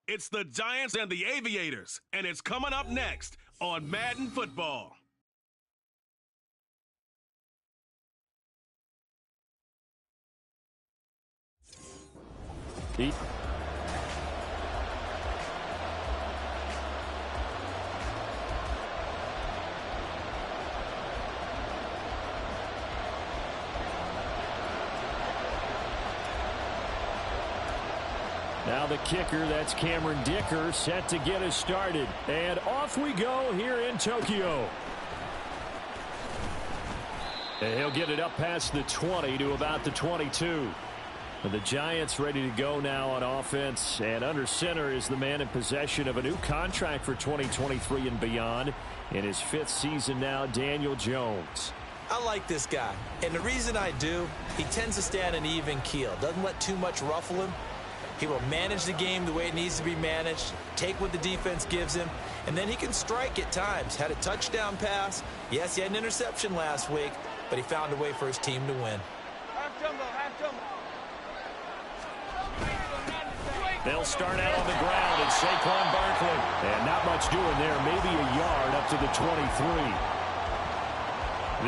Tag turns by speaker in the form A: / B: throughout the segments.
A: It's the Giants and the Aviators, and it's coming up next on Madden Football.
B: Now the kicker, that's Cameron Dicker, set to get us started. And off we go here in Tokyo. And he'll get it up past the 20 to about the 22. And the Giants ready to go now on offense. And under center is the man in possession of a new contract for 2023 and beyond. In his 5th season now, Daniel Jones.
C: I like this guy. And the reason I do, he tends to stay on an even keel. Doesn't let too much ruffle him. He will manage the game the way it needs to be managed, take what the defense gives him, and then he can strike at times. Had a touchdown pass. Yes, he had an interception last week, but he found a way for his team to win.
B: They'll start out on the ground at Saquon Barkley. And not much doing there, maybe a yard up to the 23.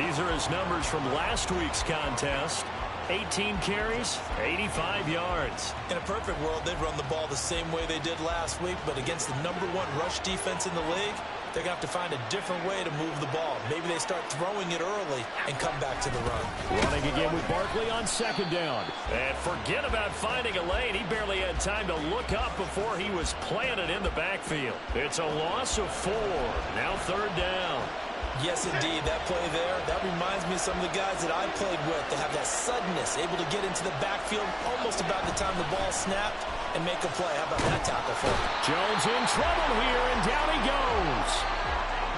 B: These are his numbers from last week's contest. 18 carries, 85 yards.
C: In a perfect world, they'd run the ball the same way they did last week, but against the #1 rush defense in the league, they're going to have to find a different way to move the ball. Maybe they start throwing it early and come back to the run.
B: Running again with Barkley on 2nd down. And forget about finding a lane. He barely had time to look up before he was planted in the backfield. It's a loss of 4. Now 3rd down.
C: Yes, indeed. That play there, that reminds me of some of the guys that I played with that have that suddenness, able to get into the backfield almost about the time the ball snapped and make a play. How about that tackle for him?
B: Jones in trouble here, and down he goes.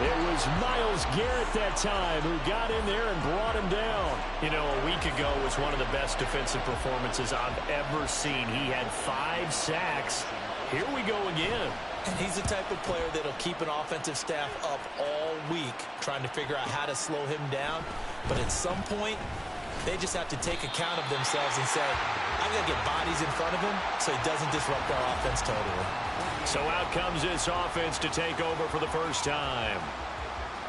B: It was Myles Garrett that time who got in there and brought him down.
D: You know, a week ago was one of the best defensive performances I've ever seen. He had 5 sacks. Here we go again.
C: And he's the type of player that'll keep an offensive staff up all week trying to figure out how to slow him down. But at some point, they just have to take account of themselves and say, I've got to get bodies in front of him so he doesn't disrupt our offense totally.
B: So out comes this offense to take over for the first time.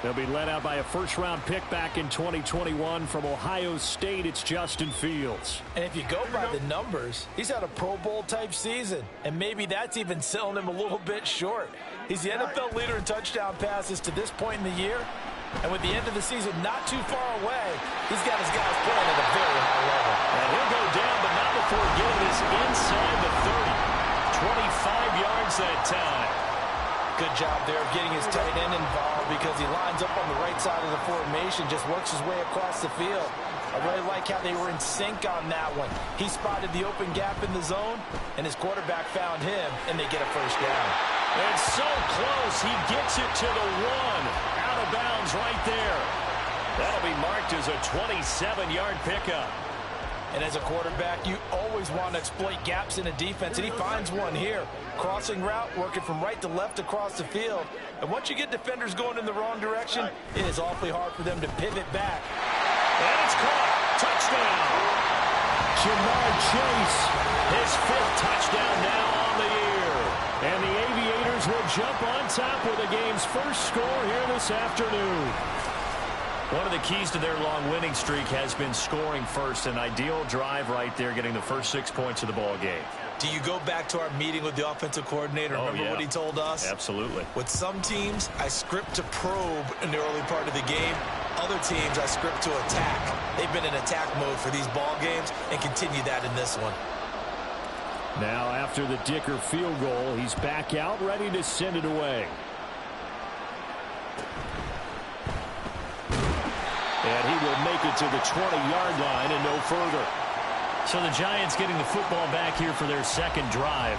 B: They'll be led out by a first-round pick back in 2021 from Ohio State. It's Justin Fields.
C: And if you go by the numbers, he's had a Pro Bowl-type season. And maybe that's even selling him a little bit short. He's the NFL leader in touchdown passes to this point in the year. And with the end of the season not too far away, he's got his guys playing at a very high level.
B: And he'll go down, but not before getting this inside the 30. 25 yards that time.
C: Good job there of getting his tight end involved because he lines up on the right side of the formation, just works his way across the field. I really like how they were in sync on that one. He spotted the open gap in the zone, and his quarterback found him, and they get a first down.
B: It's so close. He gets it to the 1. Out of bounds right there. That'll be marked as a 27-yard pickup.
C: And as a quarterback, you always want to exploit gaps in a defense, and he finds one here. Crossing route, working from right to left across the field. And once you get defenders going in the wrong direction, it is awfully hard for them to pivot back.
B: And it's caught. Touchdown. Jamar Chase, his 5th touchdown now on the year. And the Aviators will jump on top with the game's first score here this afternoon.
D: One of the keys to their long winning streak has been scoring first. An ideal drive right there, getting the first 6 points of the ball game.
C: Do you go back to our meeting with the offensive coordinator? Remember what he told us?
D: Absolutely.
C: With some teams, I script to probe in the early part of the game. Other teams, I script to attack. They've been in attack mode for these ball games and continue that in this one.
B: Now, after the Dicker field goal, he's back out, ready to send it away. And he will make it to the 20-yard line and no further.
D: So the Giants getting the football back here for their 2nd drive.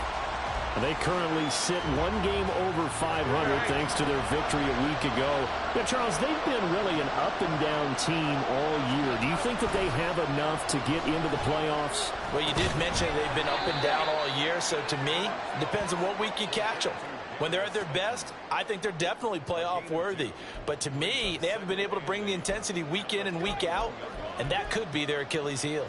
B: They currently sit 1 game over 500 thanks to their victory a week ago. Yeah, Charles, they've been really an up-and-down team all year. Do you think that they have enough to get into the playoffs?
C: Well, you did mention they've been up and down all year, so to me, it depends on what week you catch them. When they're at their best, I think they're definitely playoff worthy. But to me, they haven't been able to bring the intensity week in and week out, and that could be their Achilles heel.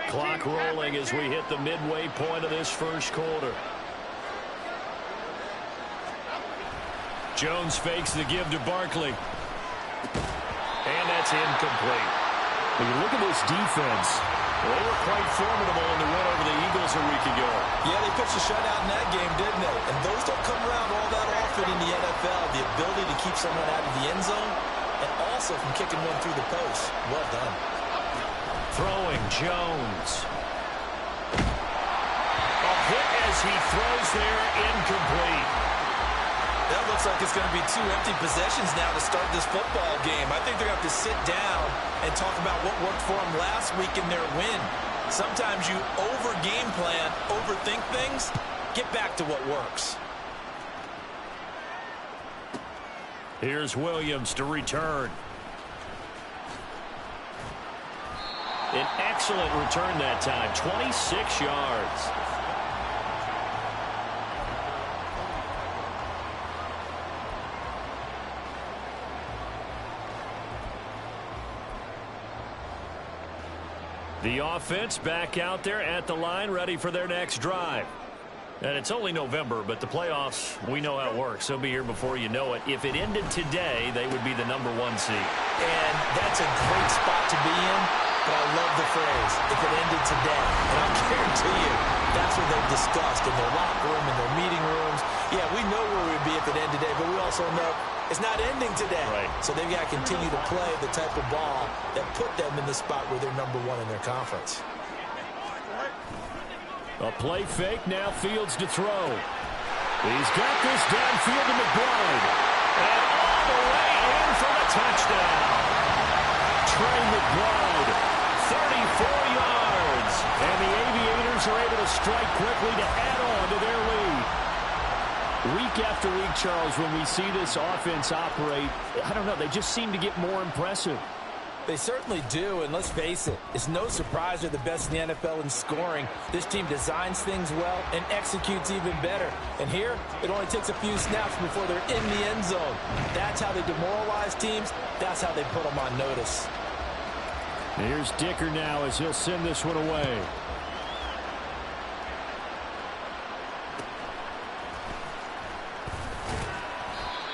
B: Clock rolling as we hit the midway point of this first quarter. Jones fakes the give to Barkley. And that's incomplete. When you look at this defense, they were quite formidable in the win over the Eagles a week ago.
C: Yeah, they pitched a shutout in that game, didn't they? And those don't come around all that often in the NFL. The ability to keep someone out of the end zone and also from kicking one through the post. Well done.
B: Throwing Jones. A hit as he throws there, incomplete.
C: That looks like it's going to be 2 empty possessions now to start this football game. I think they're going to have to sit down and talk about what worked for them last week in their win. Sometimes you over-game plan, overthink things. Get back to what works.
B: Here's Williams to return. An excellent return that time, 26 yards. The offense back out there at the line, ready for their next drive. And it's only November, but the playoffs, we know how it works. They'll be here before you know it. If it ended today, they would be the #1 seed.
C: And that's a great spot to be in, but I love the phrase, if it ended today. And I'll guarantee you, that's what they've discussed in their locker room, in their meeting rooms. Yeah, we know where we'd be if it ended today, but we also know it's not ending today.
B: Right.
C: So they've got to continue to play the type of ball that put them in the spot where they're #1 in their conference.
B: A play fake, now Fields to throw. He's got this downfield to McBride. And all the way in for the touchdown. Trey McBride, 34 yards. And the Aviators are able to strike quickly to add on to their lead. Week after week, Charles, when we see this offense operate, I don't know, they just seem to get more impressive.
E: They certainly do, and let's face it, it's no surprise they're the best in the NFL in scoring. This team designs things well and executes even better. And here, it only takes a few snaps before they're in the end zone. That's how they demoralize teams. That's how they put them on notice.
B: Here's Dicker now as he'll send this one away.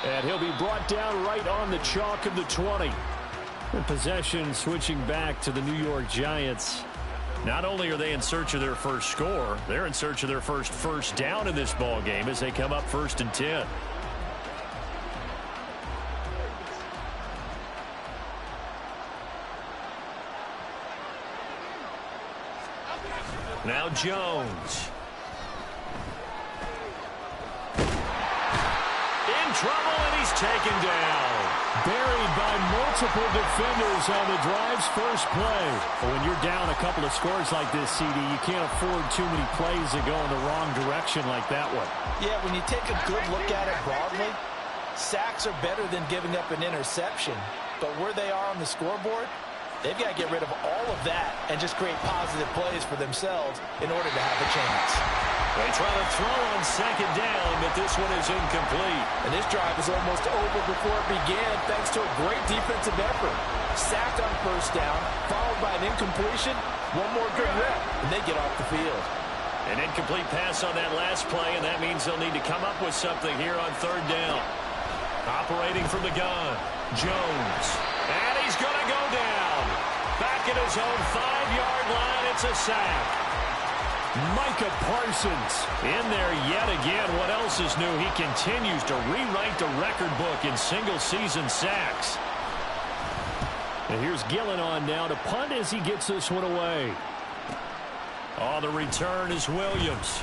B: And he'll be brought down right on the chalk of the 20. And possession switching back to the New York Giants. Not only are they in search of their first score, they're in search of their first down in this ball game as they come up 1st and 10. Now Jones. In trouble, and he's taken down. Buried by multiple defenders on the drive's first play. When you're down a couple of scores like this, CD, you can't afford too many plays that go in the wrong direction like that one.
E: Yeah, when you take a good look at it broadly, sacks are better than giving up an interception. But where they are on the scoreboard, they've got to get rid of all of that and just create positive plays for themselves in order to have a chance.
B: They try to throw on 2nd down, but this one is incomplete.
E: And this drive is almost over before it began thanks to a great defensive effort. Sacked on 1st down, followed by an incompletion. One more good rep, and they get off the field.
B: An incomplete pass on that last play, and that means they'll need to come up with something here on 3rd down. Operating from the gun, Jones. And he's going to go down. Back at his own 5-yard line, it's a sack. Micah Parsons in there yet again. What else is new? He continues to rewrite the record book in single-season sacks. And here's Gillen on now to punt as he gets this one away. Oh, the return is Williams.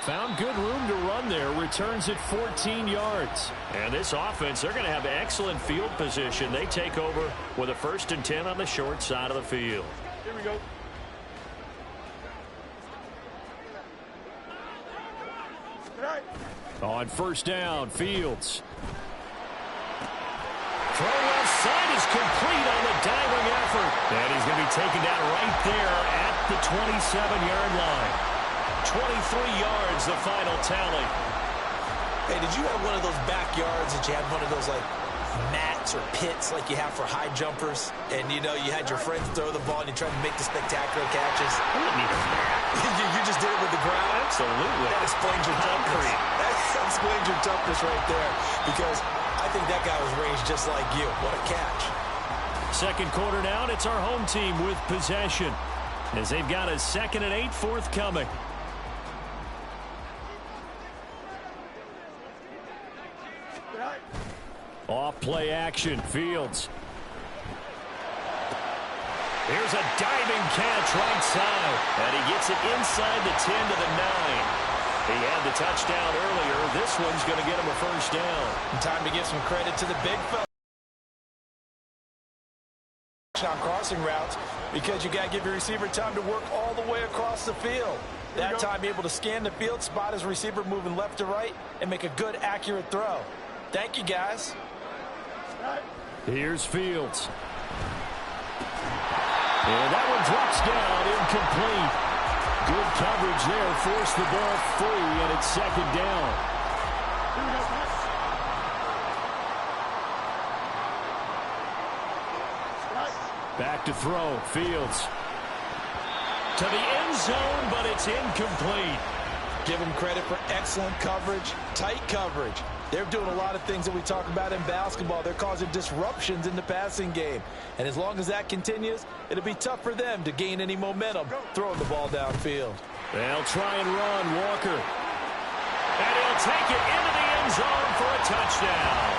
B: Found good room to run there. Returns at 14 yards. And this offense, they're going to have excellent field position. They take over with a 1st and 10 on the short side of the field.
F: Here we go.
B: On 1st down, Fields. Throw left side is complete on the diving effort. And he's going to be taken down right there at the 27-yard line. 23 yards, the final tally.
C: Hey, did you have one of those backyards that you had one of those, like, mats or pits like you have for high jumpers? And, you know, you had your friends throw the ball and you tried to make the spectacular catches?
B: I wouldn't need a mat.
C: You just did it with the ground?
B: Absolutely.
C: That explains your concrete. I'm explains your toughness right there, because I think that guy was raised just like you. What a catch.
B: Second quarter now, and it's our home team with possession, as they've got a 2nd and 8 forthcoming. Off play action, Fields. Here's a diving catch right side. And he gets it inside the 10 to the 9. He had the touchdown earlier. This one's going to get him a first down.
E: Time to give some credit to the big fella on crossing routes, because you got to give your receiver time to work all the way across the field. That time able to scan the field, spot his receiver moving left to right, and make a good, accurate throw. Thank you, guys.
B: Here's Fields. And that one drops down, incomplete. Good coverage there, forced the ball free, and it's 2nd down. Back to throw, Fields. To the end zone, but it's incomplete.
E: Give them credit for excellent coverage, tight coverage. They're doing a lot of things that we talk about in basketball. They're causing disruptions in the passing game. And as long as that continues, it'll be tough for them to gain any momentum throwing the ball downfield.
B: They'll try and run, Walker. And he'll take it into the end zone for a touchdown.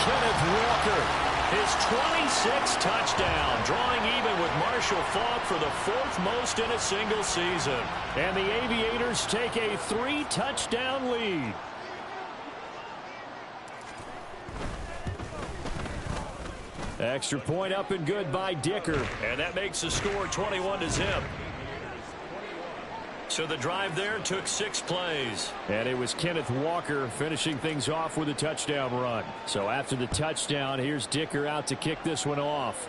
B: Kenneth Walker, his 26th touchdown, drawing even with Marshall Faulk for the 4th most in a single season. And the Aviators take a 3-touchdown lead. Extra point up and good by Dicker. And that makes the score 21-0. So the drive there took 6 plays. And it was Kenneth Walker finishing things off with a touchdown run. So after the touchdown, here's Dicker out to kick this one off.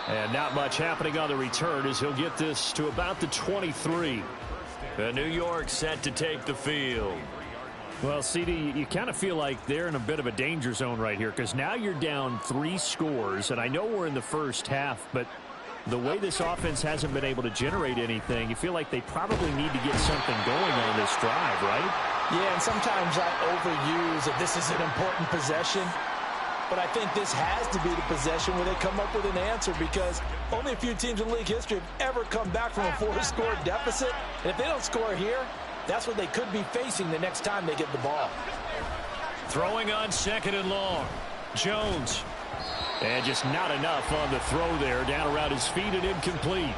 B: And not much happening on the return as he'll get this to about the 23. And New York set to take the field. Well, CD, you kind of feel like they're in a bit of a danger zone right here, because now you're down 3 scores, and I know we're in the first half, but the way this offense hasn't been able to generate anything, you feel like they probably need to get something going on this drive, right?
E: Yeah, and sometimes I overuse that this is an important possession, but I think this has to be the possession where they come up with an answer, because only a few teams in league history have ever come back from a 4-score deficit, and if they don't score here, that's what they could be facing the next time they get the ball.
B: Throwing on 2nd and long. Jones. And just not enough on the throw there. Down around his feet and incomplete.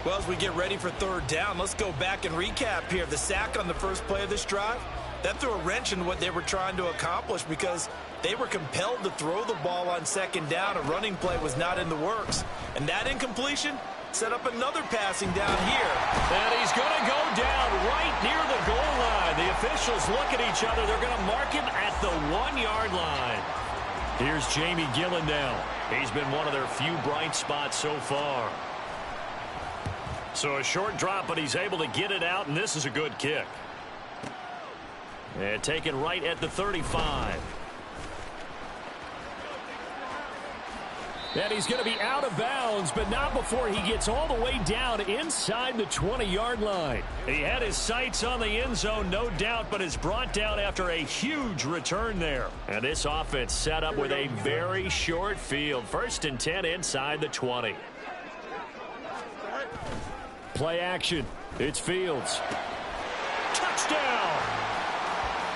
C: Well, as we get ready for 3rd down, let's go back and recap here. The sack on the first play of this drive, that threw a wrench in what they were trying to accomplish, because they were compelled to throw the ball on 2nd down. A running play was not in the works. And that incompletion set up another passing down here.
B: And he's going to go down right near the goal line. The officials look at each other. They're going to mark him at the 1-yard line. Here's Jamie Gillen now. He's been one of their few bright spots so far. So a short drop, but he's able to get it out, and this is a good kick. And taken right at the 35. And he's going to be out of bounds, but not before he gets all the way down inside the 20-yard line. He had his sights on the end zone, no doubt, but is brought down after a huge return there. And this offense set up with a very short field. 1st and 10 inside the 20. Play action. It's Fields. Touchdown!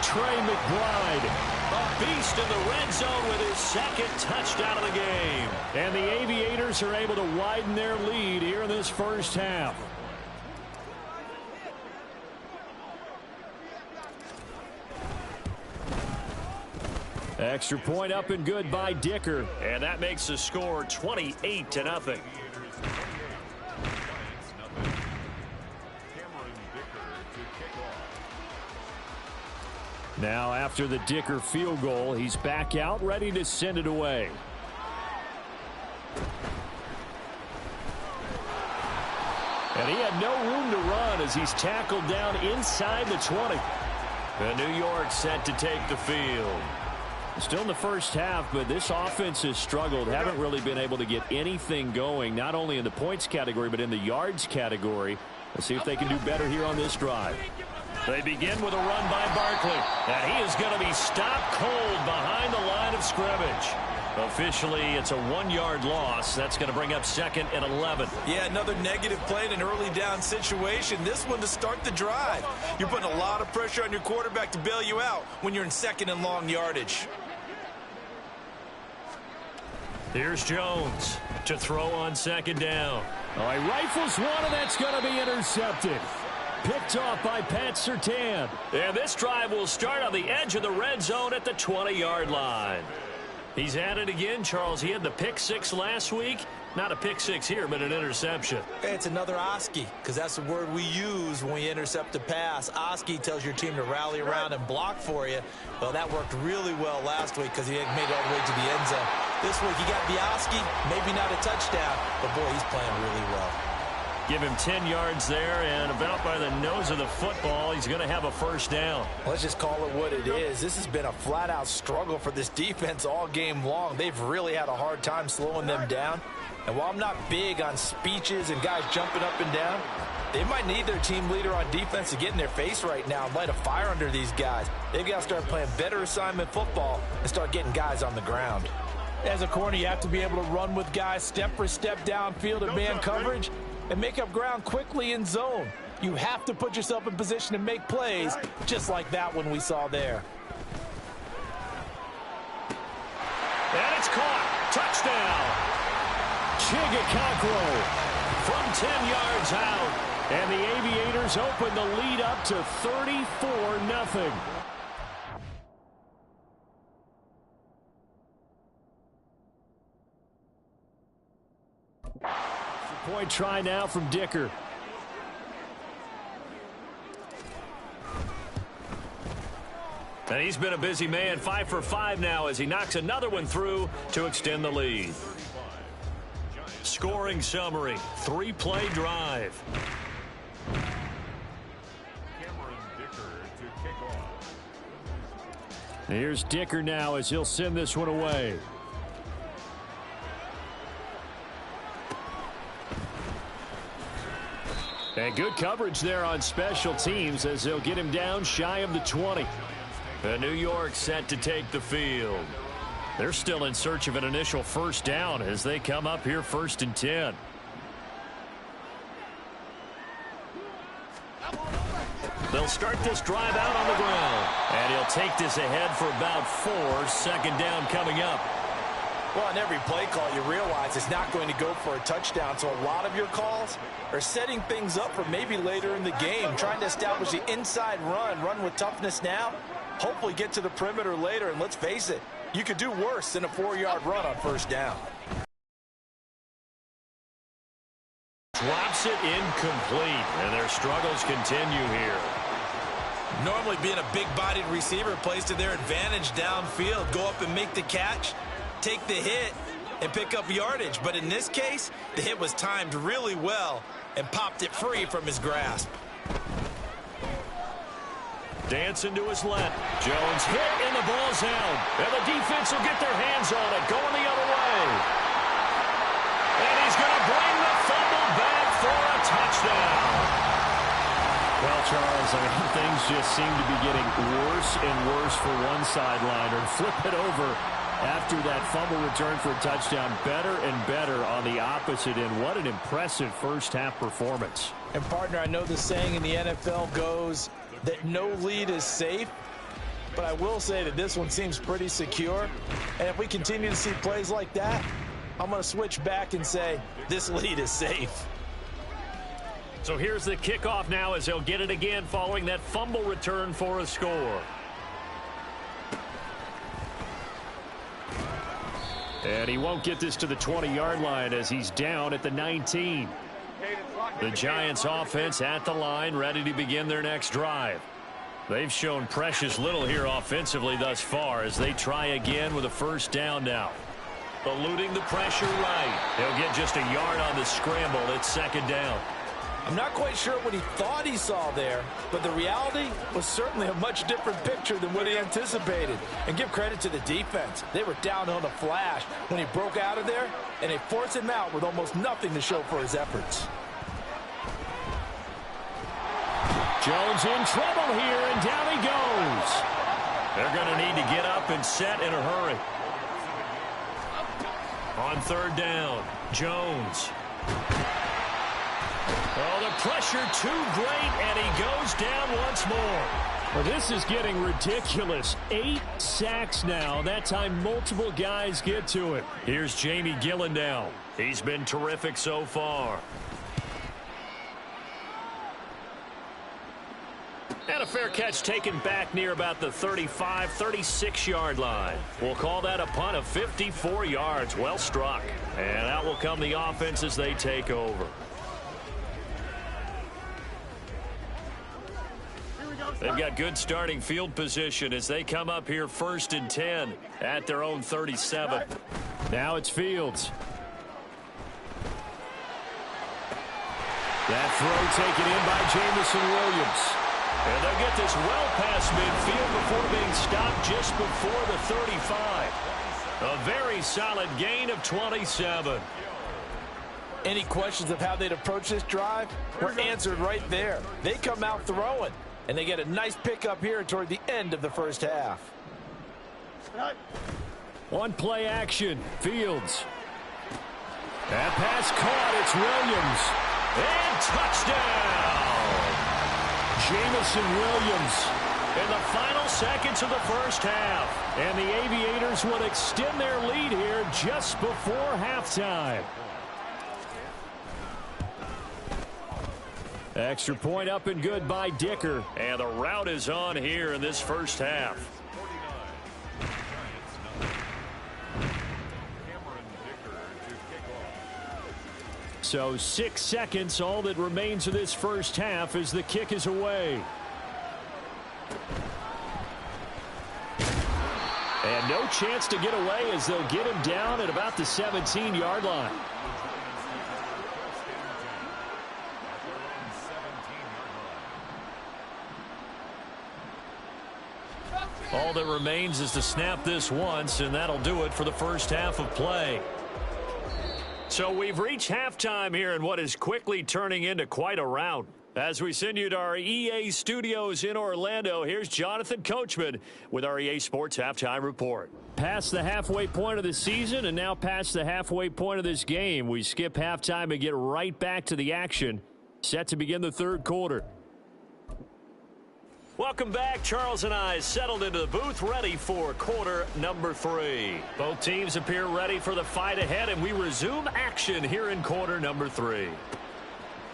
B: Trey McBride. A beast in the red zone with his 2nd touchdown of the game. And the Aviators are able to widen their lead here in this first half. Extra point up and good by Dicker. And that makes the score 28-0. Now, after the Dicker field goal, he's back out, ready to send it away. And he had no room to run as he's tackled down inside the 20. And New York set to take the field. Still in the first half, but this offense has struggled. Haven't really been able to get anything going, not only in the points category, but in the yards category. Let's see if they can do better here on this drive. They begin with a run by Barkley, and he is going to be stopped cold behind the line of scrimmage. Officially, it's a 1-yard loss. That's going to bring up 2nd and 11.
C: Yeah, another negative play in an early down situation. This one to start the drive. You're putting a lot of pressure on your quarterback to bail you out when you're in 2nd and long yardage.
B: Here's Jones to throw on 2nd down. Oh, he rifles one, and that's going to be intercepted. Picked off by Pat Surtain. And this drive will start on the edge of the red zone at the 20-yard line. He's at it again, Charles. He had the pick 6 last week. Not a pick 6 here, but an interception.
C: Hey, it's another Oski, because that's the word we use when we intercept a pass. Oski tells your team to rally around and block for you. Well, that worked really well last week because he made it all the way to the end zone. This week he got the Oski, maybe not a touchdown, but boy, he's playing really well.
B: Give him 10 yards there, and about by the nose of the football, he's going to have a first down.
E: Let's just call it what it is. This has been a flat-out struggle for this defense all game long. They've really had a hard time slowing them down. And while I'm not big on speeches and guys jumping up and down, they might need their team leader on defense to get in their face right now and light a fire under these guys. They've got to start playing better assignment football and start getting guys on the ground. As a corner, you have to be able to run with guys step for step downfield at man coverage and make up ground quickly in zone. You have to put yourself in position to make plays, just like that one we saw there.
B: And it's caught. Touchdown. Chigakakro from 10 yards out. And the Aviators open the lead up to 34-0. Point try now from Dicker. And he's been a busy man, 5 for 5 now as he knocks another one through to extend the lead. Scoring summary, 3-play drive. Here's Dicker now as he'll send this one away. And good coverage there on special teams as they'll get him down shy of the 20. And New York set to take the field. They're still in search of an initial first down as they come up here 1st and 10. They'll start this drive out on the ground. And he'll take this ahead for about 4. 2nd down coming up.
E: Well, on every play call, you realize it's not going to go for a touchdown. So a lot of your calls are setting things up for maybe later in the game, trying to establish the inside run with toughness now, hopefully get to the perimeter later. And let's face it, you could do worse than a 4-yard run on 1st down.
B: Drops it incomplete, and their struggles continue here.
C: Normally being a big-bodied receiver plays to their advantage downfield. Go up and make the catch, take the hit, and pick up yardage. But in this case, the hit was timed really well and popped it free from his grasp.
B: Dancing to his left. Jones hit, and the ball's out. And the defense will get their hands on it, going the other way. And he's going to bring the fumble back for a touchdown. Well, Charles, I mean, things just seem to be getting worse and worse for one sideliner. Flip it over after that fumble return for a touchdown. Better and better on the opposite end. What an impressive first-half performance.
E: And, partner, I know the saying in the NFL goes that no lead is safe, but I will say that this one seems pretty secure. And if we continue to see plays like that, I'm going to switch back and say this lead is safe.
B: So here's the kickoff now as they'll get it again following that fumble return for a score. And he won't get this to the 20-yard line as he's down at the 19. The Giants offense at the line, ready to begin their next drive. They've shown precious little here offensively thus far as they try again with a first down now. Eluding the pressure right. He'll get just a yard on the scramble. It's 2nd down.
E: I'm not quite sure what he thought he saw there, but the reality was certainly a much different picture than what he anticipated. And give credit to the defense. They were down on a flash when he broke out of there, and they forced him out with almost nothing to show for his efforts.
B: Jones in trouble here, and down he goes.
D: They're going to need to get up and set in a hurry. On third down, Jones. Oh, the pressure too great, and he goes down once more.
B: Well, this is getting ridiculous. 8 sacks now. That time multiple guys get to it.
D: Here's Jamie Gillendow. He's been terrific so far. And a fair catch taken back near about the 35, 36-yard line. We'll call that a punt of 54 yards. Well struck. And out will come the offense as they take over. They've got good starting field position as they come up here 1st and 10 at their own 37.
B: Now it's Fields. That throw taken in by Jamison Williams.
D: And they'll get this well past midfield before being stopped just before the 35. A very solid gain of 27.
E: Any questions of how they'd approach this drive were answered right there. They come out throwing, and they get a nice pickup here toward the end of the first half.
B: On play action, Fields. That pass caught, it's Williams.
D: And touchdown!
B: Jamison Williams.
D: In the final seconds of the first half.
B: And the Aviators would extend their lead here just before halftime. Extra point up and good by Dicker.
D: And the route is on here in this first half.
B: So 6 seconds, all that remains of this first half as the kick is away. And no chance to get away as they'll get him down at about the 17-yard line.
D: All that remains is to snap this once, and that'll do it for the first half of play. So we've reached halftime here in what is quickly turning into quite a rout. As we send you to our EA studios in Orlando, here's Jonathan Coachman with our EA Sports Halftime Report.
B: Past the halfway point of the season and now past the halfway point of this game. We skip halftime and get right back to the action. Set to begin the third quarter.
D: Welcome back. Charles and I settled into the booth ready for quarter number 3. Both teams appear ready for the fight ahead, and we resume action here in quarter number 3.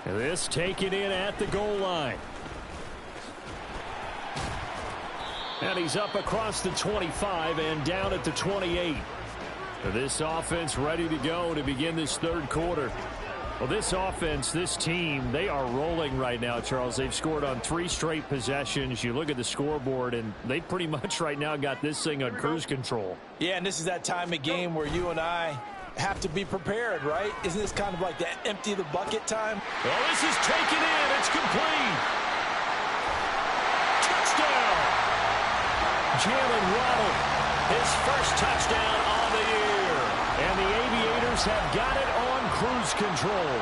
B: This taken in at the goal line. And he's up across the 25 and down at the 28. This offense ready to go to begin this third quarter. Well, this offense, this team, they are rolling right now, Charles. They've scored on 3 straight possessions. You look at the scoreboard, and they pretty much right now got this thing on cruise control.
E: Yeah, and this is that time of game where you and I have to be prepared, right? Isn't this kind of like that empty the bucket time?
D: Well, this is taken in. It's complete. Touchdown.
B: Jalen Waddle,
D: his first touchdown on the year.
B: And the Aviators have got it on cruise control.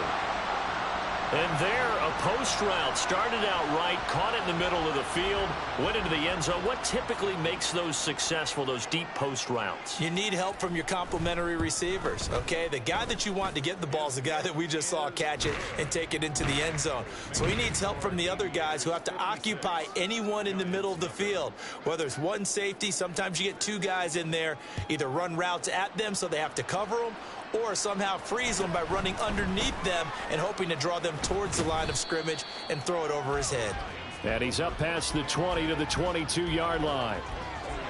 D: And there, a post route started out right, caught it in the middle of the field, went into the end zone. What typically makes those successful, those deep post routes?
C: You need help from your complementary receivers, okay? The guy that you want to get the ball is the guy that we just saw catch it and take it into the end zone. So he needs help from the other guys who have to occupy anyone in the middle of the field. Whether it's one safety, sometimes you get 2 guys in there, either run routes at them so they have to cover them, or somehow freeze them by running underneath them and hoping to draw them towards the line of scrimmage and throw it over his head.
B: And he's up past the 20 to the 22-yard line.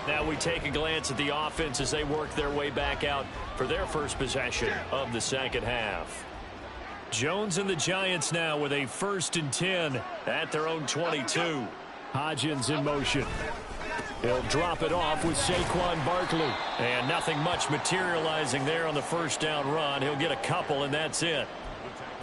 D: Now we take a glance at the offense as they work their way back out for their first possession of the second half. Jones and the Giants now with a 1st and 10 at their own 22.
B: Hodgins in motion. He'll drop it off with Saquon Barkley.
D: And nothing much materializing there on the first down run. He'll get a couple, and that's it.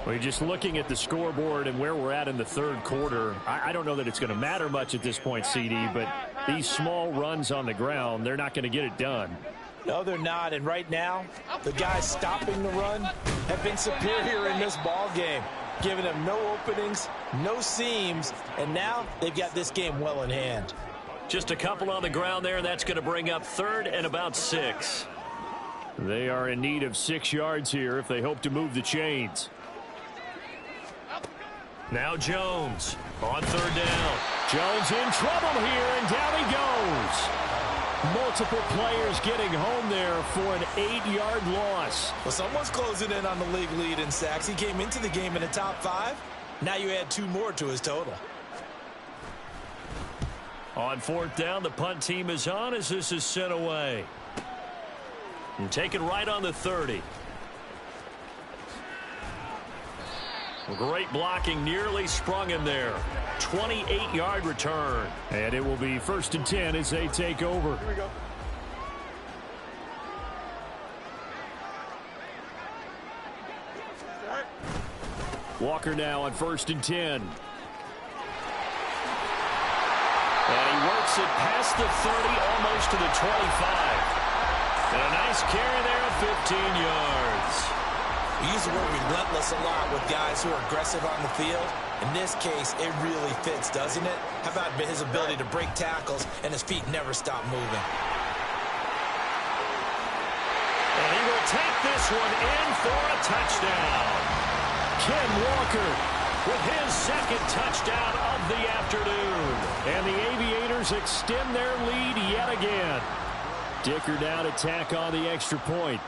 B: Well, you're just looking at the scoreboard and where we're at in the third quarter. I don't know that it's going to matter much at this point, CD, but these small runs on the ground, they're not going to get it done.
E: No, they're not. And right now, the guys stopping the run have been superior in this ball game, giving them no openings, no seams, and now they've got this game well in hand.
D: Just a couple on the ground there. That's going to bring up third and about 6.
B: They are in need of 6 yards here if they hope to move the chains.
D: Now Jones on third down.
B: Jones in trouble here, and down he goes. Multiple players getting home there for an 8-yard loss.
C: Well, someone's closing in on the league lead in sacks. He came into the game in the top 5. Now you add 2 more to his total.
D: On fourth down, the punt team is on as this is sent away. And taken right on the 30. Great blocking, nearly sprung him there. 28-yard return.
B: And it will be 1st and 10 as they take over.
F: Here we go.
B: Walker now on 1st and 10.
D: And he works it past the 30, almost to the 25. And a nice carry there of 15 yards.
C: We use the word relentless a lot with guys who are aggressive on the field. In this case, it really fits, doesn't it? How about his ability to break tackles and his feet never stop moving?
D: And he will take this one in for a touchdown.
B: Ken Walker
D: with his second touchdown of the afternoon.
B: And the Aviators extend their lead yet again. Dicker now to tack on the extra point.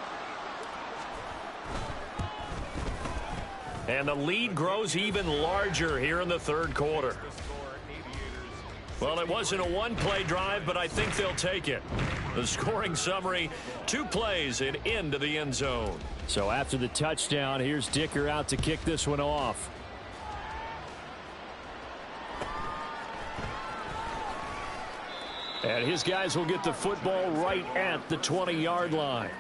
D: And the lead grows even larger here in the third quarter. Well, it wasn't a one-play drive, but I think they'll take it. The scoring summary, 2 plays and into the end zone.
B: So after the touchdown, here's Dicker out to kick this one off. And his guys will get the football right at the 20-yard line.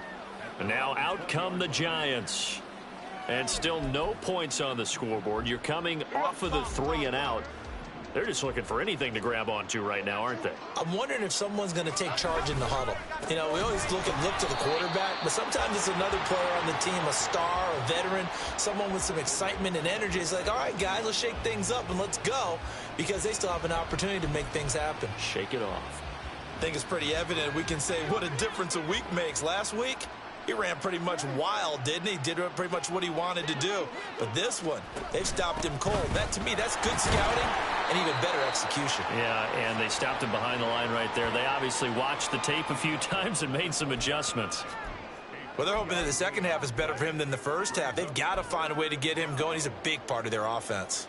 D: And now out come the Giants. And still no points on the scoreboard. You're coming off of the 3 and out. They're just looking for anything to grab onto right now, aren't they?
C: I'm wondering if someone's going to take charge in the huddle. You know, we always look to the quarterback, but sometimes it's another player on the team, a star, a veteran, someone with some excitement and energy. It's like, all right, guys, let's shake things up and let's go, because they still have an opportunity to make things happen.
D: Shake it off.
C: I think it's pretty evident. We can say what a difference a week makes. Last week, he ran pretty much wild, didn't he? Did pretty much what he wanted to do. But this one, they've stopped him cold. That, to me, that's good scouting and even better execution.
D: Yeah, and they stopped him behind the line right there. They obviously watched the tape a few times and made some adjustments.
C: Well, they're hoping that the second half is better for him than the first half. They've got to find a way to get him going. He's a big part of their offense.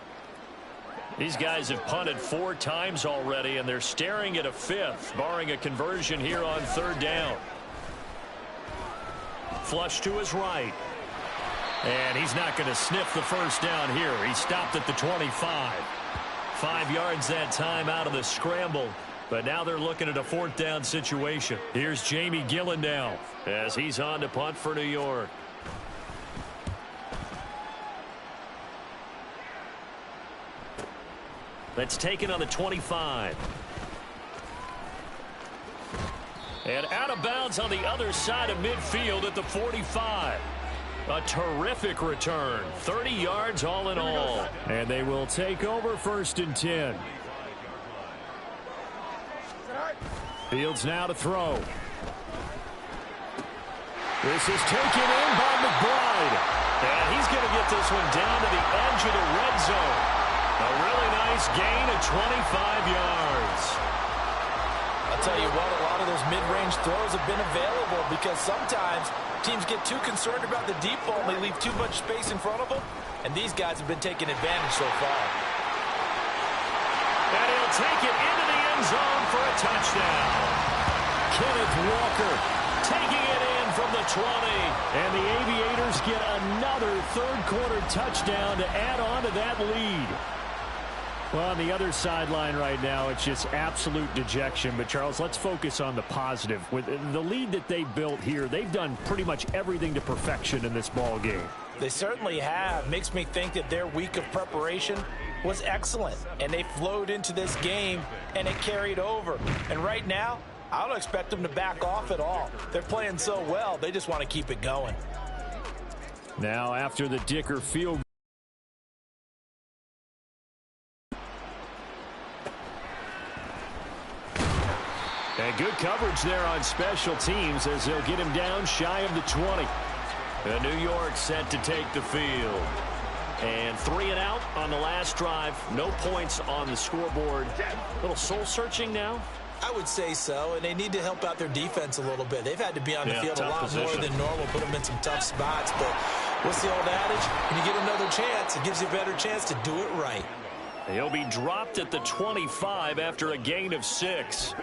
D: These guys have punted 4 times already, and they're staring at a 5th, barring a conversion here on third down. Flush to his right. And he's not going to sniff the first down here. He stopped at the 25. 5 yards that time out of the scramble. But now they're looking at a 4th down situation. Here's Jamie Gillen now as he's on to punt for New York. That's taken on the 25. And out of bounds on the other side of midfield at the 45. A terrific return. 30 yards all in all.
B: And they will take over 1st and 10. Fields now to throw. This is taken in by McBride.
D: And he's going to get this one down to the edge of the red zone. A really nice gain of 25 yards.
E: I'll tell you what, a lot of those mid-range throws have been available because sometimes teams get too concerned about the deep ball and they leave too much space in front of them, and these guys have been taking advantage so far.
D: And he'll take it into the end zone for a touchdown.
B: Kenneth Walker
D: taking it in from the 20.
B: And the Aviators get another third-quarter touchdown to add on to that lead. Well, on the other sideline right now, it's just absolute dejection. But, Charles, let's focus on the positive. With the lead that they built here, they've done pretty much everything to perfection in this ball game.
E: They certainly have. Makes me think that their week of preparation was excellent, and they flowed into this game, and it carried over. And right now, I don't expect them to back off at all. They're playing so well, they just want to keep it going.
B: Now, after the Dicker field. And good coverage there on special teams as they'll get him down shy of the 20.
D: And New York set to take the field. And 3 and out on the last drive. No points on the scoreboard. A little soul-searching now.
C: I would say so, and they need to help out their defense a little bit. They've had to be on the field a lot more than normal, put them in some tough spots. But what's the old adage? When you get another chance, it gives you a better chance to do it right.
D: He'll be dropped at the 25 after a gain of 6.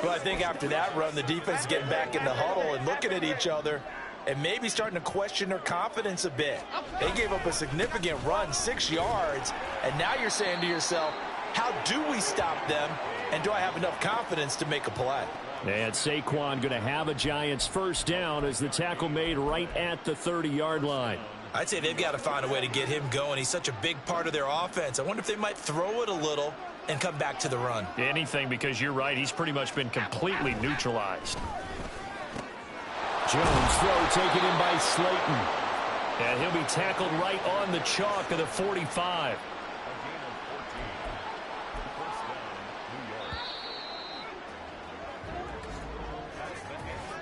E: Well, I think after that run, the defense is getting back in the huddle and looking at each other and maybe starting to question their confidence a bit. They gave up a significant run, 6 yards, and now you're saying to yourself, how do we stop them, and do I have enough confidence to make a play?
B: And Saquon going to have a Giants first down as the tackle made right at the 30-yard line.
C: I'd say they've got to find a way to get him going. He's such a big part of their offense. I wonder if they might throw it a little and come back to the run.
D: Anything, because you're right. He's pretty much been completely neutralized.
B: Jones throw taken in by Slayton.
D: And he'll be tackled right on the chalk of the 45.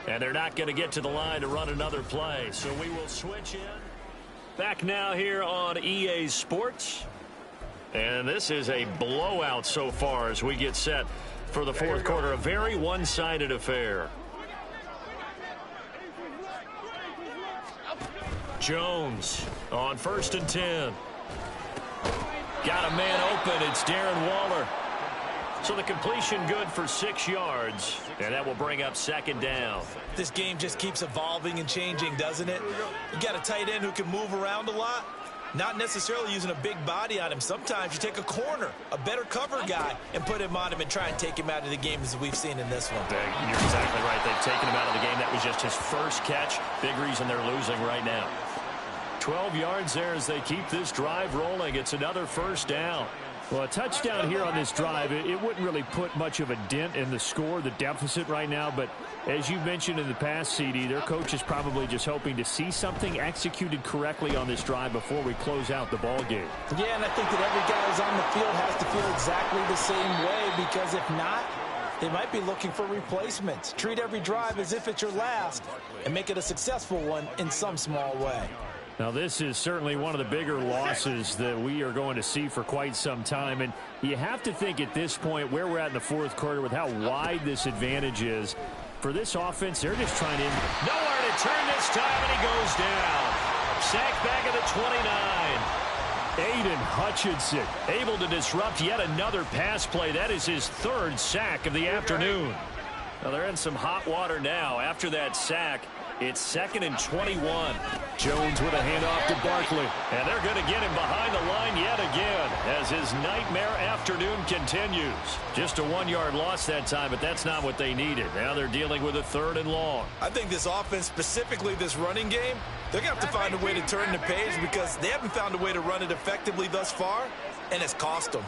D: And they're not going to get to the line to run another play. So we will switch in. Back now here on EA Sports. And this is a blowout so far as we get set for the fourth quarter. A very one-sided affair. Jones on 1st and 10. Got a man open. It's Darren Waller. So the completion good for 6 yards. And that will bring up 2nd down.
C: This game just keeps evolving and changing, doesn't it? You got a tight end who can move around a lot. Not necessarily using a big body on him. Sometimes you take a corner, a better cover guy, and put him on him and try and take him out of the game as we've seen in this one.
D: You're exactly right. They've taken him out of the game. That was just his first catch. Big reason they're losing right now.
B: 12 yards there as they keep this drive rolling. It's another first down. Well, a touchdown here on this drive, it wouldn't really put much of a dent in the score, the deficit right now. But as you mentioned in the past, CD, their coach is probably just hoping to see something executed correctly on this drive before we close out the ball game.
E: Yeah, and I think that every guy who's on the field has to feel exactly the same way, because if not, they might be looking for replacements. Treat every drive as if it's your last and make it a successful one in some small way.
B: Now, this is certainly one of the bigger losses that we are going to see for quite some time. And you have to think at this point where we're at in the fourth quarter with how wide this advantage is. For this offense, they're just trying to...
D: Nowhere to turn this time, and he goes down. Sacked back at the 29.
B: Aiden Hutchinson
D: able to disrupt yet another pass play. That is his 3rd sack of the afternoon. Now they're in some hot water now after that sack. It's 2nd and 21.
B: Jones with a handoff to Barkley.
D: And they're going to get him behind the line yet again as his nightmare afternoon continues. Just a 1-yard loss that time, but that's not what they needed. Now they're dealing with a 3rd and long.
C: I think this offense, specifically this running game, they're going to have to find a way to turn the page because they haven't found a way to run it effectively thus far, and it's cost them.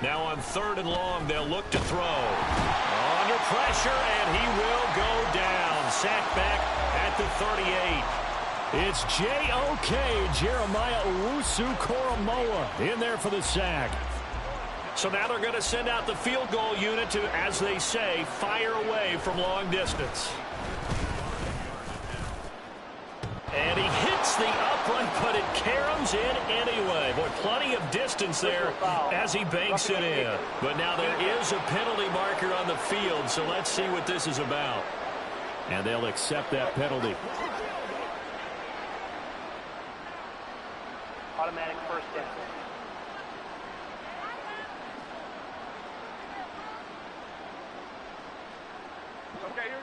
D: Now on 3rd and long, they'll look to throw. Under pressure, and he will go down. Sacked back at the 38.
B: It's J.O.K. Jeremiah Owusu-Koramoah in there for the sack.
D: So now they're going to send out the field goal unit to, as they say, fire away from long distance. And he hits the upright, but it caroms in anyway. Boy, plenty of distance there as he banks it in. But now there is a penalty marker on the field, so let's see what this is about.
B: And they'll accept that penalty.
F: Automatic first down.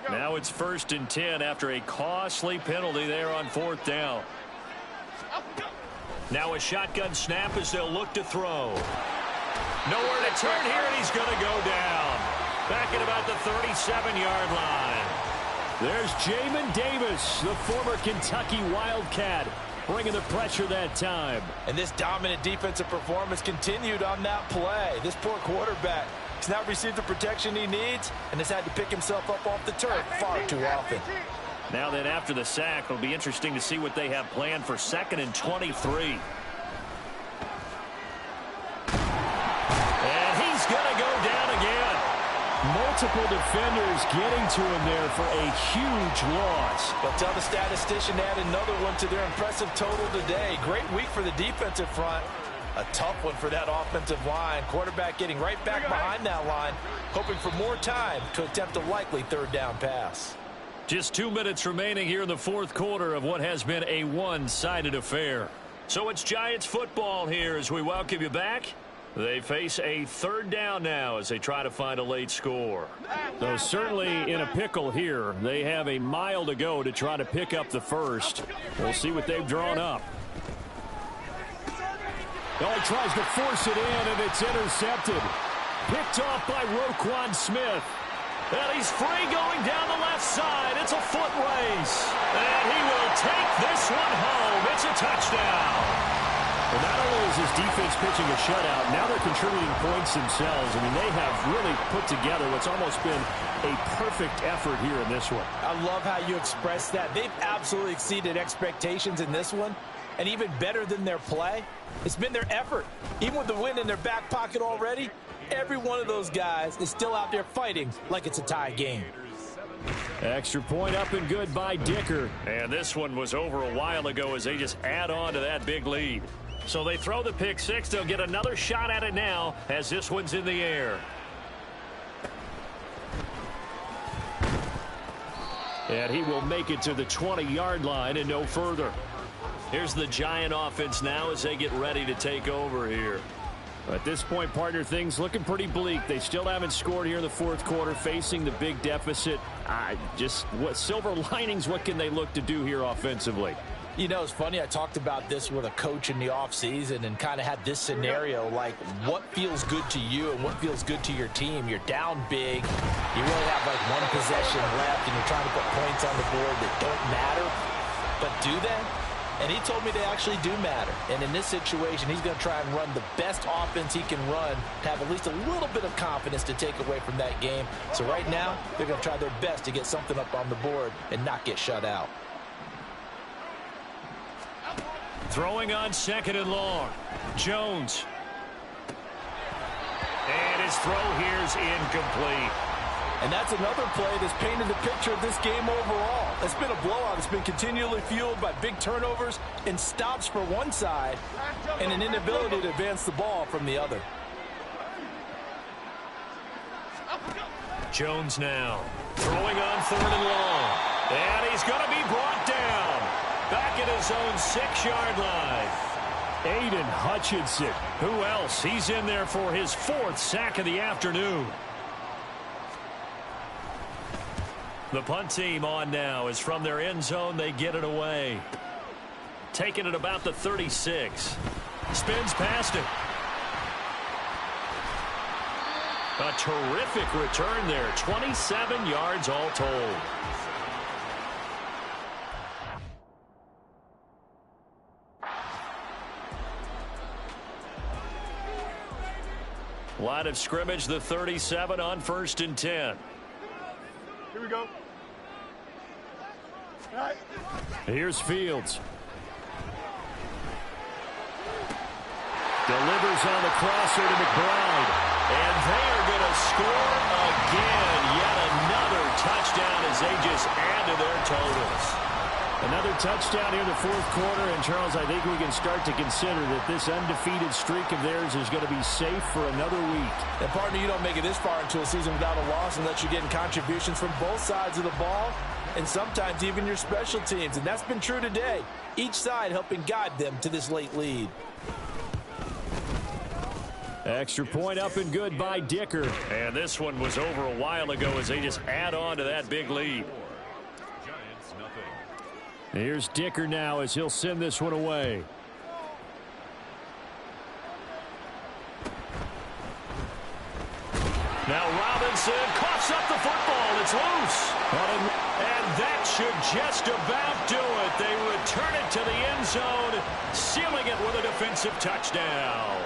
D: Now it's 1st and 10 after a costly penalty there on 4th down. Now a shotgun snap as they'll look to throw. Nowhere to turn here, and he's going to go down. Back at about the 37-yard line.
B: There's Jamin Davis, the former Kentucky Wildcat. bringing the pressure that time.
E: And this dominant defensive performance continued on that play. This poor quarterback has not received the protection he needs and has had to pick himself up off the turf far too often.
D: Now then, after the sack, it'll be interesting to see what they have planned for 2nd and 23. And he's going to go down again.
B: Multiple defenders getting to him there for a huge loss.
E: But tell the statistician to add another one to their impressive total today. Great week for the defensive front. A tough one for that offensive line. Quarterback getting right back behind that line, hoping for more time to attempt a likely 3rd down pass.
D: Just 2 minutes remaining here in the 4th quarter of what has been a one-sided affair. So it's Giants football here as we welcome you back. They face a 3rd down now as they try to find a late score.
B: Though certainly in a pickle here. They have a mile to go to try to pick up the first. We'll see what they've drawn up. Oh, he tries to force it in, and it's intercepted. Picked off by Roquan Smith.
D: And he's free going down the left side. It's a foot race. And he will take this one home. It's a touchdown.
B: Well, not only is his defense pitching a shutout, now they're contributing points themselves. I mean, they have really put together what's almost been a perfect effort here in this one.
E: I love how you express that. They've absolutely exceeded expectations in this one. And even better than their play, it's been their effort. Even with the win in their back pocket already, every one of those guys is still out there fighting like it's a tie game.
B: Extra point up and good by Dicker.
D: And this one was over a while ago as they just add on to that big lead. So they throw the pick six. They'll get another shot at it now as this one's in the air.
B: And he will make it to the 20-yard line and no further.
D: Here's the Giant offense now as they get ready to take over here.
B: At this point, partner, things looking pretty bleak. They still haven't scored here in the 4th quarter, facing the big deficit. Just what silver linings, what can they look to do here offensively?
E: You know, it's funny, I talked about this with a coach in the offseason and kind of had this scenario, like what feels good to you and what feels good to your team. You're down big, you really have like one possession left, and you're trying to put points on the board that don't matter. But do they? And he told me they actually do matter. And in this situation, he's going to try and run the best offense he can run to have at least a little bit of confidence to take away from that game. So right now, they're going to try their best to get something up on the board and not get shut out.
D: Throwing on 2nd and long. Jones. And his throw here's incomplete.
E: And that's another play that's painted the picture of this game overall. It's been a blowout. It's been continually fueled by big turnovers and stops for one side and an inability to advance the ball from the other.
D: Jones now throwing on 3rd and long. And he's going to be brought down. Back at his own 6-yard line.
B: Aiden Hutchinson.
D: Who else? He's in there for his 4th sack of the afternoon. The punt team on now is from their end zone. They get it away. Taking it about the 36. Spins past it. A terrific return there. 27 yards all told. Line of scrimmage, the 37 on 1st and 10.
F: Here we go. All right.
B: Here's Fields. Delivers on the crosser to McBride.
D: And they are going to score again. Yet another touchdown as they just add to their totals.
B: Another touchdown here in the 4th quarter. And, Charles, I think we can start to consider that this undefeated streak of theirs is going to be safe for another week.
E: And, partner, you don't make it this far into a season without a loss unless you're getting contributions from both sides of the ball and sometimes even your special teams. And that's been true today. Each side helping guide them to this late lead.
B: Extra point up and good by Dicker.
D: And this one was over a while ago as they just add on to that big lead.
B: Here's Dicker now as he'll send this one away.
D: Now Robinson coughs up the football. It's loose. And that should just about do it. They return it to the end zone, sealing it with a defensive touchdown.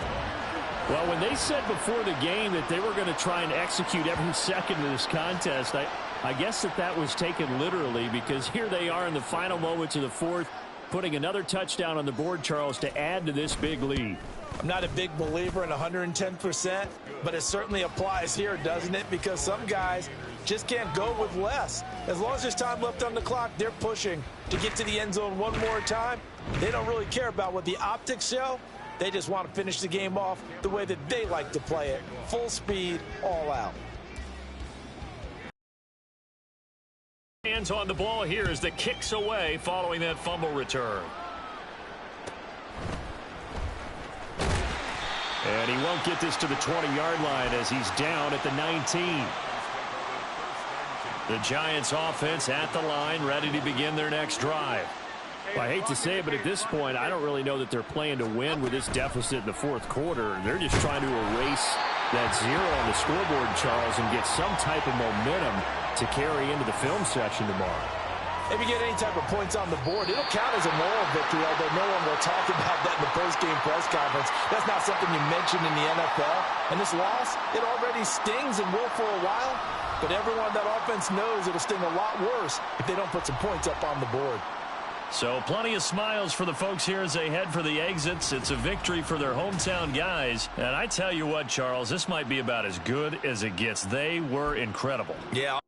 B: Well, when they said before the game that they were going to try and execute every second of this contest, I guess that was taken literally, because here they are in the final moments of the fourth, putting another touchdown on the board, Charles, to add to this big lead.
E: I'm not a big believer in 110%, but it certainly applies here, doesn't it? Because some guys just can't go with less. As long as there's time left on the clock, they're pushing to get to the end zone one more time. They don't really care about what the optics show. They just want to finish the game off the way that they like to play it. Full speed, all out.
D: Hands on the ball here as the kick's away following that fumble return. And he won't get this to the 20-yard line as he's down at the 19. The Giants offense at the line, ready to begin their next drive.
B: Well, I hate to say it, but at this point, I don't really know that they're playing to win with this deficit in the fourth quarter. They're just trying to erase that zero on the scoreboard, Charles, and get some type of momentum to carry into the film session tomorrow.
E: If you get any type of points on the board, it'll count as a moral victory, although no one will talk about that in the post-game press conference. That's not something you mention in the NFL. And this loss, it already stings and will for a while, but everyone on that offense knows it'll sting a lot worse if they don't put some points up on the board.
D: So plenty of smiles for the folks here as they head for the exits. It's a victory for their hometown guys. And I tell you what, Charles, this might be about as good as it gets. They were incredible.
C: Yeah.